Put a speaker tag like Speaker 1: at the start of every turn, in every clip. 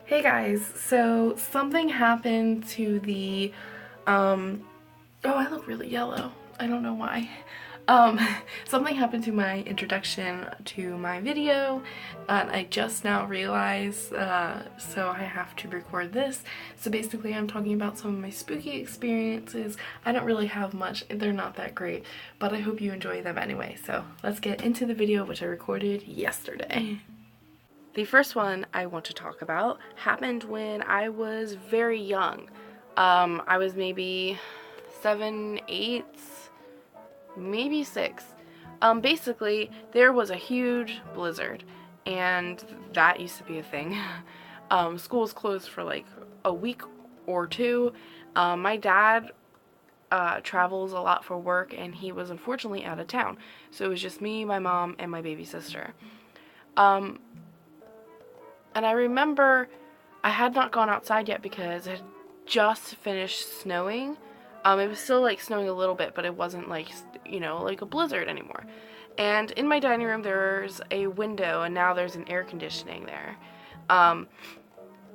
Speaker 1: Hey guys, so something happened to the, oh, I look really yellow. I don't know why. Um, Something happened to my introduction to my video, and I just now realized, so I have to record this. So basically I'm talking about some of my spooky experiences. I don't really have much, they're not that great, but I hope you enjoy them anyway. So let's get into the video, which I recorded yesterday. The first one I want to talk about happened when I was very young. I was maybe 7, 8, maybe 6. Basically, there was a huge blizzard, and that used to be a thing. Schools closed for like a week or two. My dad travels a lot for work, and he was unfortunately out of town. So it was just me, my mom, and my baby sister. And I remember I had not gone outside yet because it had just finished snowing. It was still like snowing a little bit, but it wasn't like, like a blizzard anymore. And in my dining room there's a window, and now there's an air conditioning there.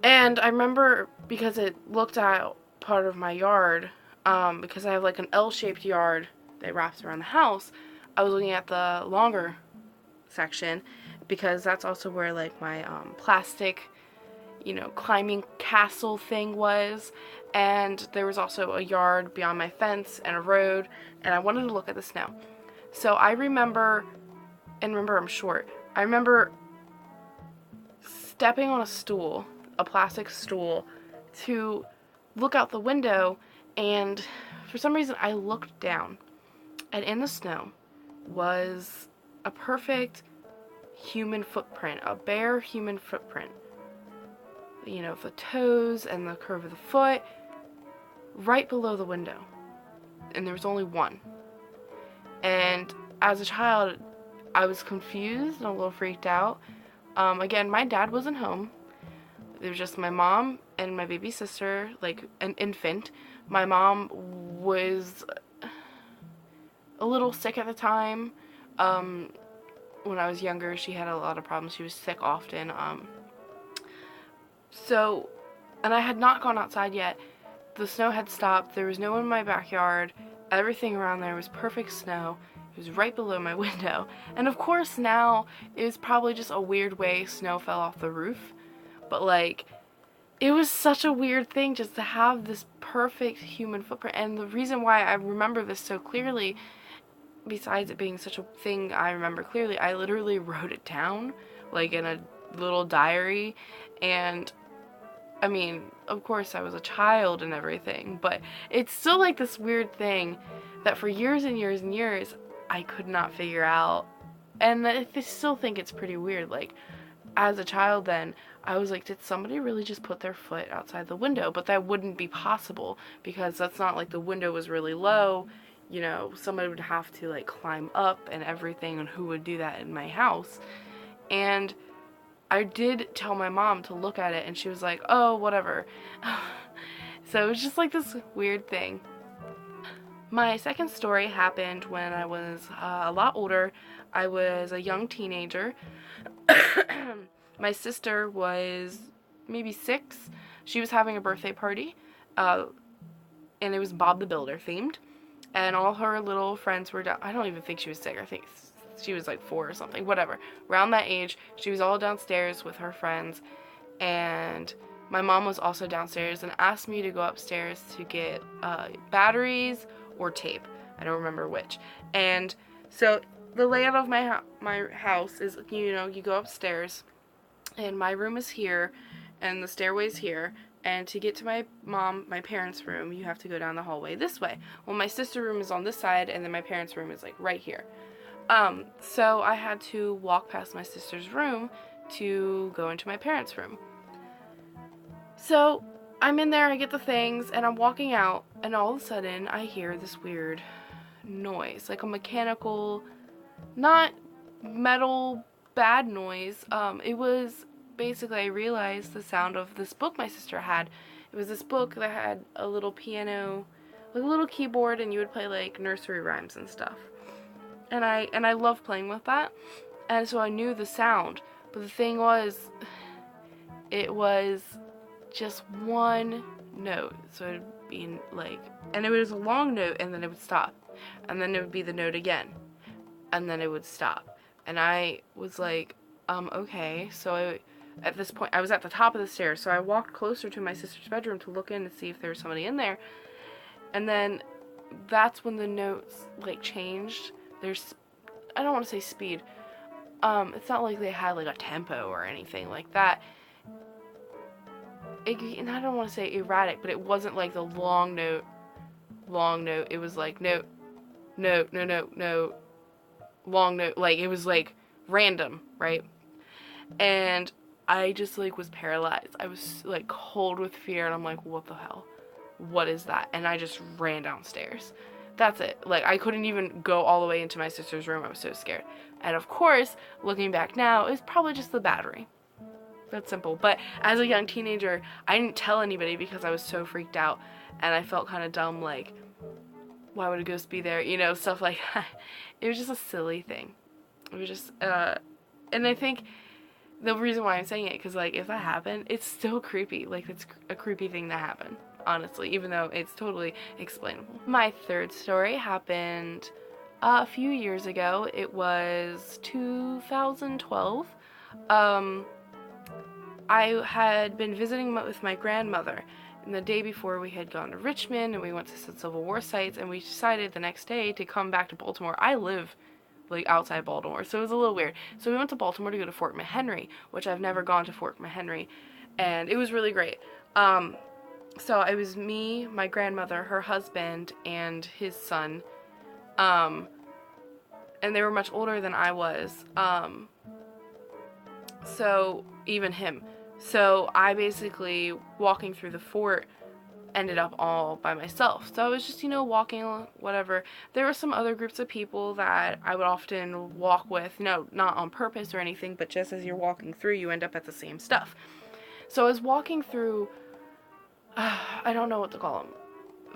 Speaker 1: And I remember because it looked out part of my yard, because I have like an L-shaped yard that wraps around the house, I was looking at the longer section because that's also where like my plastic, climbing castle thing was, and there was also a yard beyond my fence and a road, and I wanted to look at the snow. So I remember, and remember I'm short, I remember stepping on a stool, a plastic stool, to look out the window, and for some reason I looked down, and in the snow was a perfect human footprint, a bare human footprint. The toes and the curve of the foot right below the window. And there was only one. And as a child, I was confused and a little freaked out. Again, my dad wasn't home. It was just my mom and my baby sister, like an infant. My mom was a little sick at the time. When I was younger, she had a lot of problems. She was sick often. And I had not gone outside yet. The snow had stopped. There was no one in my backyard. Everything around there was perfect snow. It was right below my window. And of course now, it was probably just a weird way snow fell off the roof. But like, it was such a weird thing just to have this perfect human footprint. And the reason why I remember this so clearly, besides it being such a thing I remember clearly, I literally wrote it down, like in a little diary. And I mean, of course I was a child and everything, but it's still like this weird thing that for years and years and years I could not figure out. And I still think it's pretty weird. Like, as a child then, I was like, did somebody really just put their foot outside the window? But that wouldn't be possible because that's not like the window was really low. Somebody would have to like climb up and everything, and who would do that in my house? And I did tell my mom to look at it, and she was like, oh, whatever. So it was just like this weird thing. My second story happened when I was a lot older. I was a young teenager. My sister was maybe 6. She was having a birthday party, and it was Bob the Builder themed. And all her little friends were down. I don't even think she was 6. I think she was like 4 or something, whatever. Around that age, she was all downstairs with her friends, and my mom was also downstairs and asked me to go upstairs to get batteries or tape. I don't remember which. And so the layout of my house is, you go upstairs, and my room is here, and the stairway's here. And to get to my parents' room, you have to go down the hallway this way. Well, my sister's room is on this side, and then my parents' room is like right here. So I had to walk past my sister's room to go into my parents' room. So I'm in there, I get the things, and I'm walking out, and all of a sudden I hear this weird noise, like a mechanical, not metal, bad noise. It was basically, I realized the sound of this book my sister had. It was this book that had a little piano, like a little keyboard, and you would play like nursery rhymes and stuff. And I love playing with that. And so I knew the sound. But the thing was, It was just one note. So it'd be like, and it was a long note, and then it would stop. And then it would be the note again. And then it would stop. And I was like, okay. So at this point, I was at the top of the stairs. So I walked closer to my sister's bedroom to look in to see if there was somebody in there. And then that's when the notes, like, changed. There's, I don't want to say speed. It's not like they had, like, a tempo or anything like that. And I don't want to say erratic, but it wasn't like the long note. It was like note, note, no, no, no, long note. Like, it was like random, right? And I just, like, was paralyzed. I was, like, cold with fear, and I'm like, what the hell? What is that? And I just ran downstairs. That's it. Like, I couldn't even go all the way into my sister's room. I was so scared. And of course, looking back now, it's probably just the battery. That's simple. But as a young teenager, I didn't tell anybody because I was so freaked out, and I felt kind of dumb, like, why would a ghost be there? You know, stuff like that. It was just a silly thing. It was just, and I think the reason why I'm saying it, because, like, if that happened, it's still creepy. Like, it's a creepy thing to happen, honestly, even though it's totally explainable. My third story happened a few years ago. It was 2012. I had been visiting with my grandmother, and the day before we had gone to Richmond, and we went to some Civil War sites, and we decided the next day to come back to Baltimore. I live, like, outside Baltimore, so it was a little weird. So we went to Baltimore to go to Fort McHenry, which I've never gone to Fort McHenry, and it was really great. So it was me, my grandmother, her husband, and his son, and they were much older than I was, so even him. So I basically, walking through the fort, ended up all by myself. So I was just, you know, walking, whatever. There were some other groups of people that I would often walk with, you know, not on purpose or anything, but just as you're walking through, you end up at the same stuff. So I was walking through, I don't know what to call them.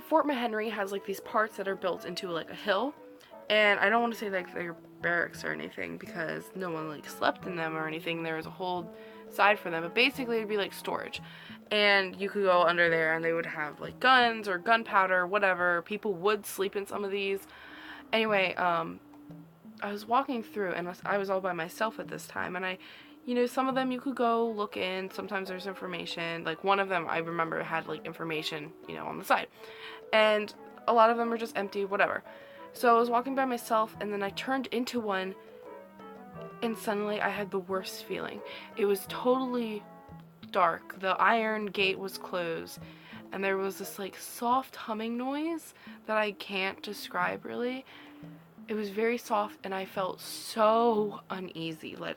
Speaker 1: Fort McHenry has, like, these parts that are built into, like, a hill, and I don't want to say, like, they're barracks or anything, because no one, like, slept in them or anything. There was a whole side for them, but basically it'd be like storage, and you could go under there, and they would have, like, guns or gunpowder, whatever. People would sleep in some of these. Anyway, I was walking through, and I was all by myself at this time, and you know, some of them you could go look in. Sometimes there's information. Like, one of them I remember had, like, information, you know, on the side, and a lot of them are just empty, whatever. So I was walking by myself, and then I turned into one, and suddenly I had the worst feeling. It was totally dark. The iron gate was closed, and there was this, like, soft humming noise that I can't describe really. It was very soft, and I felt so uneasy. Like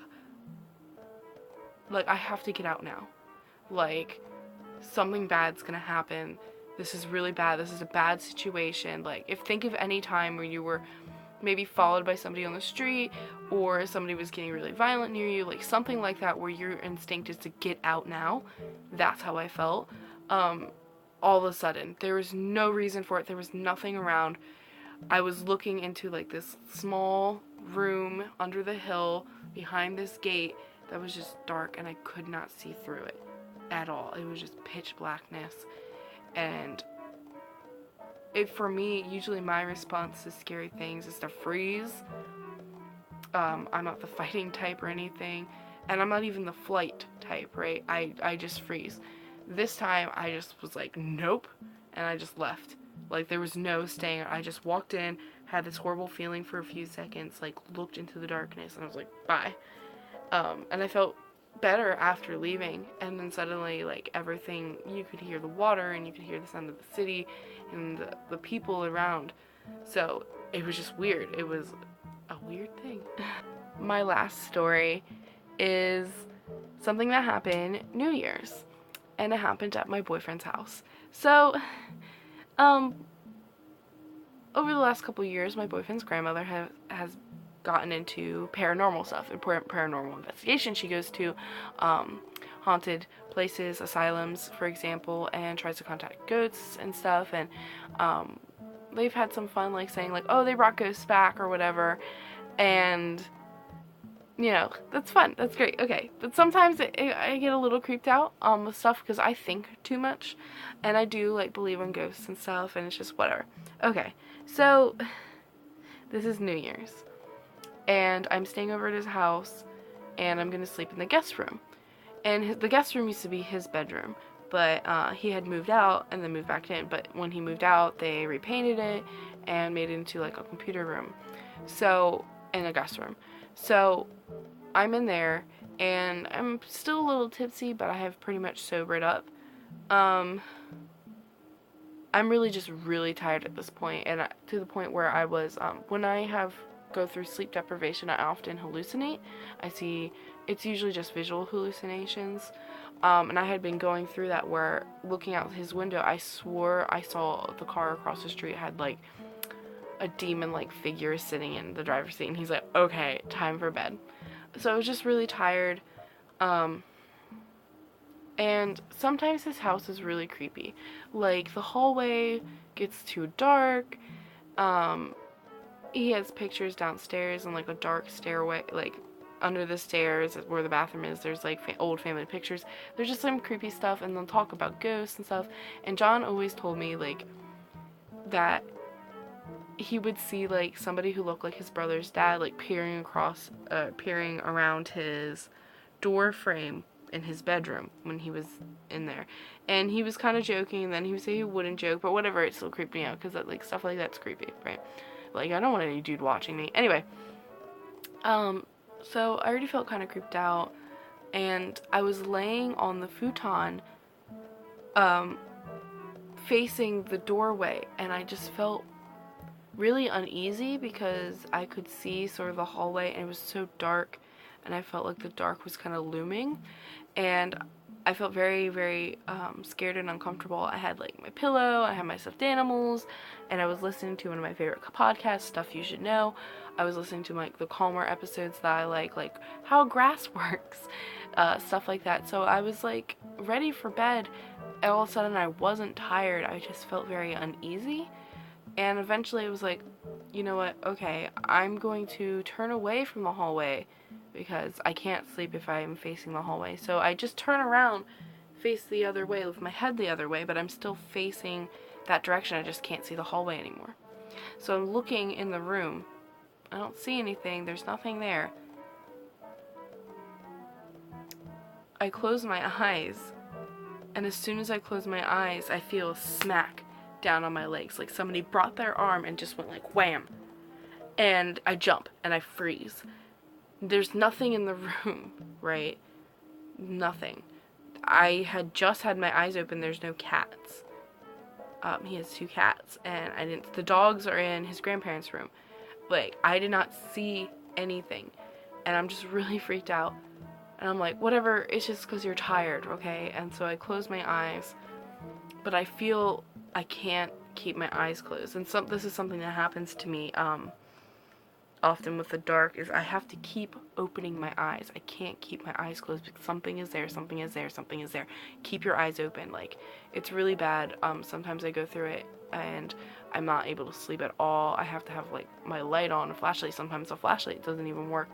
Speaker 1: I have to get out now. Like, something bad's gonna happen. This is really bad. This is a bad situation. Like, think of any time where you were maybe followed by somebody on the street, or somebody was getting really violent near you, like something like that, where your instinct is to get out now. That's how I felt. All of a sudden, there was no reason for it. There was nothing around. I was looking into, like, this small room under the hill behind this gate that was just dark, and I could not see through it at all. It was just pitch blackness. And for me, usually my response to scary things is to freeze. I'm not the fighting type or anything, and I'm not even the flight type, right? I just freeze. This time, I just was like, nope, and I just left. Like, there was no staying. I just walked in, had this horrible feeling for a few seconds, like, looked into the darkness, and I was like, bye. And I felt better after leaving, and then suddenly, like, everything, you could hear the water, and you could hear the sound of the city, and the people around. So it was just weird. It was a weird thing. My last story is something that happened New Year's, and it happened at my boyfriend's house. So over the last couple years, my boyfriend's grandmother has gotten into paranormal stuff and paranormal investigation. She goes to haunted places, asylums, for example, and tries to contact ghosts and stuff, and they've had some fun, like, saying, like, oh, they brought ghosts back or whatever. And that's fun. That's great. Okay. But sometimes I get a little creeped out with stuff because I think too much. And I do, like, believe in ghosts and stuff, and it's just whatever. Okay. So, this is New Year's. And I'm staying over at his house, and I'm going to sleep in the guest room. And the guest room used to be his bedroom. But he had moved out and then moved back in. But when he moved out, they repainted it and made it into, like, a computer room. So, in a guest room. So, I'm in there, and I'm still a little tipsy, but I have pretty much sobered up. I'm really just really tired at this point, and to the point where I was, when I go through sleep deprivation, I often hallucinate. It's usually just visual hallucinations, and I had been going through that where, looking out his window, I swore I saw the car across the street had, like, a demon-like figure sitting in the driver's seat, and he's like, okay, time for bed. So I was just really tired, and sometimes his house is really creepy. Like, the hallway gets too dark, he has pictures downstairs and, like, a dark stairway, like, under the stairs where the bathroom is, there's, like, old family pictures. There's just some creepy stuff, and they'll talk about ghosts and stuff, and John always told me, like, that he would see, like, somebody who looked like his brother's dad, like, peering around his door frame in his bedroom when he was in there. And he was kind of joking, and then he would say he wouldn't joke, but whatever, it still creeped me out, because, like, stuff like that's creepy, right? Like, I don't want any dude watching me. Anyway, so I already felt kind of creeped out, and I was laying on the futon, facing the doorway, and I just felt really uneasy because I could see sort of the hallway, and it was so dark, and I felt like the dark was kind of looming, and I felt very, very scared and uncomfortable. I had, like, my pillow, I had my stuffed animals, and I was listening to one of my favorite podcasts, Stuff You Should Know. I was listening to, like, the calmer episodes that I like how grass works, stuff like that. So I was, like, ready for bed, and all of a sudden I wasn't tired. I just felt very uneasy. And eventually it was like, you know what, okay, I'm going to turn away from the hallway because I can't sleep if I'm facing the hallway. So I just turn around, face the other way, with my head the other way, but I'm still facing that direction. I just can't see the hallway anymore. So I'm looking in the room. I don't see anything. There's nothing there. I close my eyes, and as soon as I close my eyes, I feel a smack down on my legs, like somebody brought their arm and just went like wham, and I jump and I freeze. There's nothing in the room, right? Nothing. I had just had my eyes open. There's no cats. He has 2 cats, and the dogs are in his grandparents' room. Like, I did not see anything, and I'm just really freaked out, and I'm like, whatever, it's just because you're tired, okay? And so I close my eyes, but I feel I can't keep my eyes closed. And this is something that happens to me often with the dark, is I have to keep opening my eyes. I can't keep my eyes closed because something is there, something is there, something is there. Keep your eyes open. Like, it's really bad. Sometimes I go through it and I'm not able to sleep at all. I have to have, like, my light on, a flashlight. Sometimes the flashlight doesn't even work,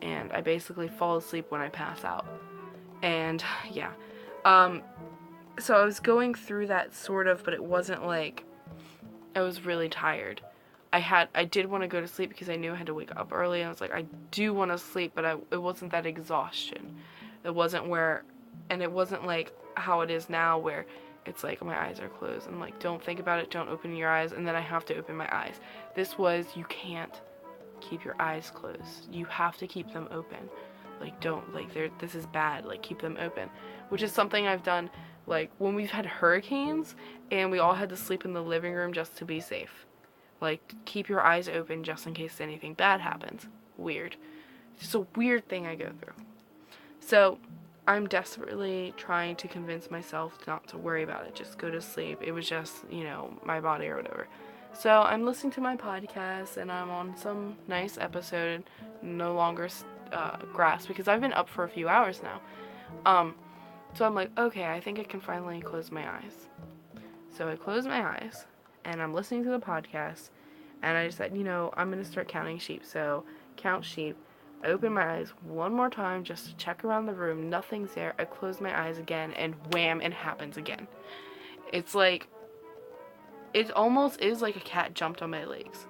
Speaker 1: and I basically fall asleep when I pass out. And yeah, so I was going through that sort of, but it wasn't like I was really tired. I did want to go to sleep because I knew I had to wake up early, and I was like, I do want to sleep, but it wasn't that exhaustion. It wasn't like how it is now where it's like my eyes are closed and like, don't think about it, don't open your eyes, and then I have to open my eyes. This was, you can't keep your eyes closed. You have to keep them open. Like, don't, like, this is bad. Like, keep them open, which is something I've done. Like, when we've had hurricanes, and we all had to sleep in the living room just to be safe. Like, keep your eyes open just in case anything bad happens. Weird. It's just a weird thing I go through. So, I'm desperately trying to convince myself not to worry about it. Just go to sleep. It was just, my body or whatever. So, I'm listening to my podcast, and I'm on some nice episode, no longer grass, because I've been up for a few hours now. So I'm like, okay, I think I can finally close my eyes. So I close my eyes, and I'm listening to the podcast, and I decided, I'm going to start counting sheep. So, count sheep, I open my eyes one more time just to check around the room. Nothing's there. I close my eyes again, and wham, it happens again. It's like, it almost is like a cat jumped on my legs.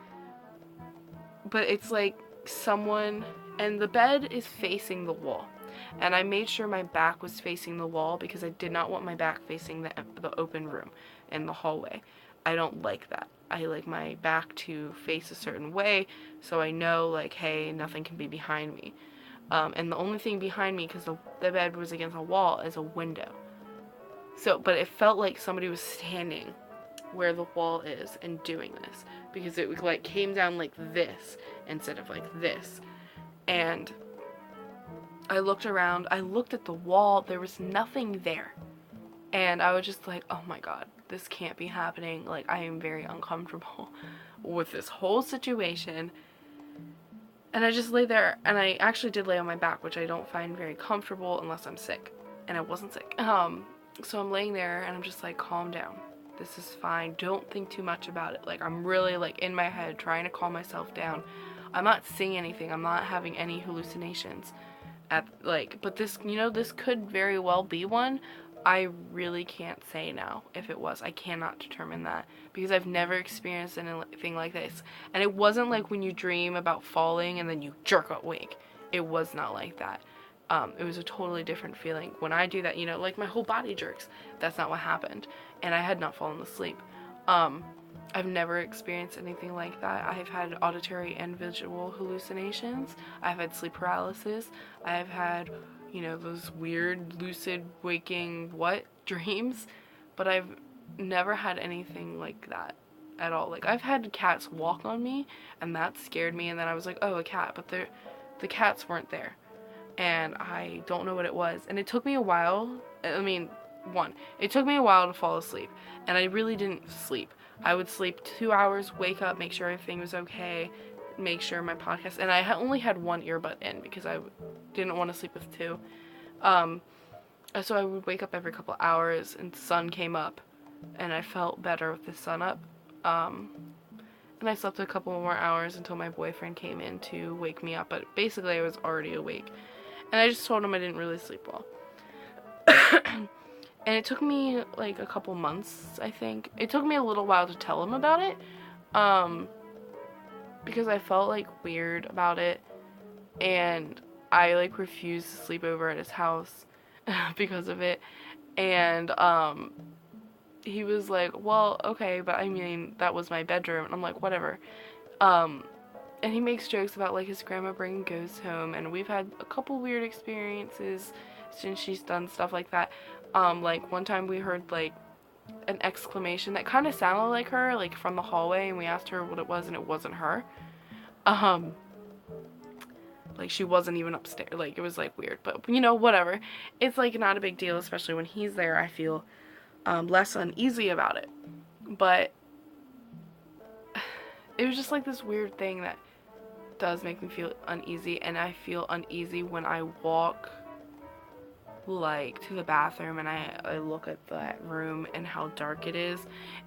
Speaker 1: But it's like someone, and the bed is facing the wall. And I made sure my back was facing the wall because I did not want my back facing the open room in the hallway. I don't like that. I like my back to face a certain way so I know, like, hey, nothing can be behind me. And the only thing behind me, because the bed was against a wall, is a window. So, but it felt like somebody was standing where the wall is and doing this, because it like came down like this instead of like this. And I looked around, I looked at the wall, there was nothing there. And I was just like, oh my god, this can't be happening. Like, I am very uncomfortable with this whole situation. And I just lay there, and I actually did lay on my back, which I don't find very comfortable unless I'm sick. And I wasn't sick. So I'm laying there, and I'm just like, calm down. This is fine. Don't think too much about it. Like, I'm really, like, in my head trying to calm myself down. I'm not seeing anything. I'm not having any hallucinations. But this, you know, this could very well be one. I really can't say now if it was. I cannot determine that because I've never experienced anything like this. And it wasn't like when you dream about falling and then you jerk awake. It was not like that. It was a totally different feeling. When I do that, you know, like my whole body jerks. That's not what happened. And I had not fallen asleep. I've never experienced anything like that. I've had auditory and visual hallucinations. I've had sleep paralysis. I've had, you know, those weird lucid waking dreams, but I've never had anything like that at all. Like, I've had cats walk on me, and that scared me, and then I was like, oh, a cat, but the cats weren't there, and I don't know what it was. And it took me a while. It took me a while to fall asleep, and I really didn't sleep. I would sleep 2 hours, wake up, make sure everything was okay, make sure my podcast, and I only had one earbud in because I didn't want to sleep with two. So I would wake up every couple hours, and the sun came up, and I felt better with the sun up. And I slept a couple more hours until my boyfriend came in to wake me up, but basically I was already awake. And I just told him I didn't really sleep well. And it took me like a couple months, I think. It took me a little while to tell him about it, because I felt like weird about it, and I like refused to sleep over at his house because of it. And he was like, well, okay, but I mean, that was my bedroom. And I'm like, whatever. And he makes jokes about like his grandma bringing ghosts home, and we've had a couple weird experiences since she's done stuff like that. Like one time we heard like an exclamation that kind of sounded like her, like from the hallway, and we asked her what it was, and it wasn't her. Like she wasn't even upstairs. Like, it was like weird, but you know, whatever. It's like not a big deal, especially when he's there. I feel less uneasy about it. But it was just like this weird thing that does make me feel uneasy, and I feel uneasy when I walk like to the bathroom and I look at that room and how dark it is.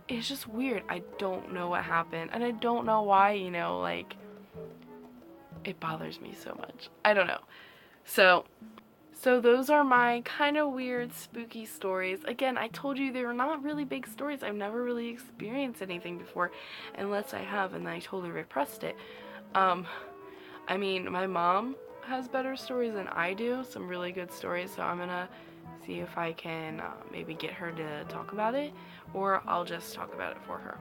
Speaker 1: It's just weird. I don't know what happened, and I don't know why, you know, like, it bothers me so much. I don't know. So those are my kind of weird, spooky stories. Again, I told you they were not really big stories. I've never really experienced anything before, unless I have, and I totally repressed it. I mean, my mom has better stories than I do, some really good stories, so I'm gonna see if I can maybe get her to talk about it, or I'll just talk about it for her.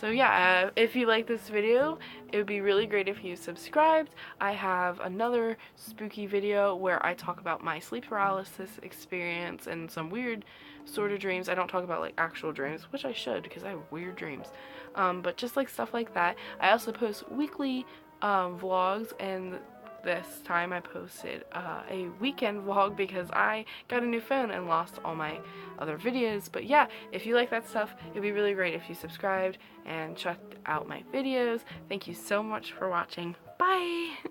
Speaker 1: So yeah, if you like this video, it would be really great if you subscribed. I have another spooky video where I talk about my sleep paralysis experience and some weird sort of dreams. I don't talk about like actual dreams, which I should because I have weird dreams. But just like stuff like that. I also post weekly vlogs, and this time I posted a weekend vlog because I got a new phone and lost all my other videos. But yeah, if you like that stuff, it'd be really great if you subscribed and checked out my videos. Thank you so much for watching. Bye!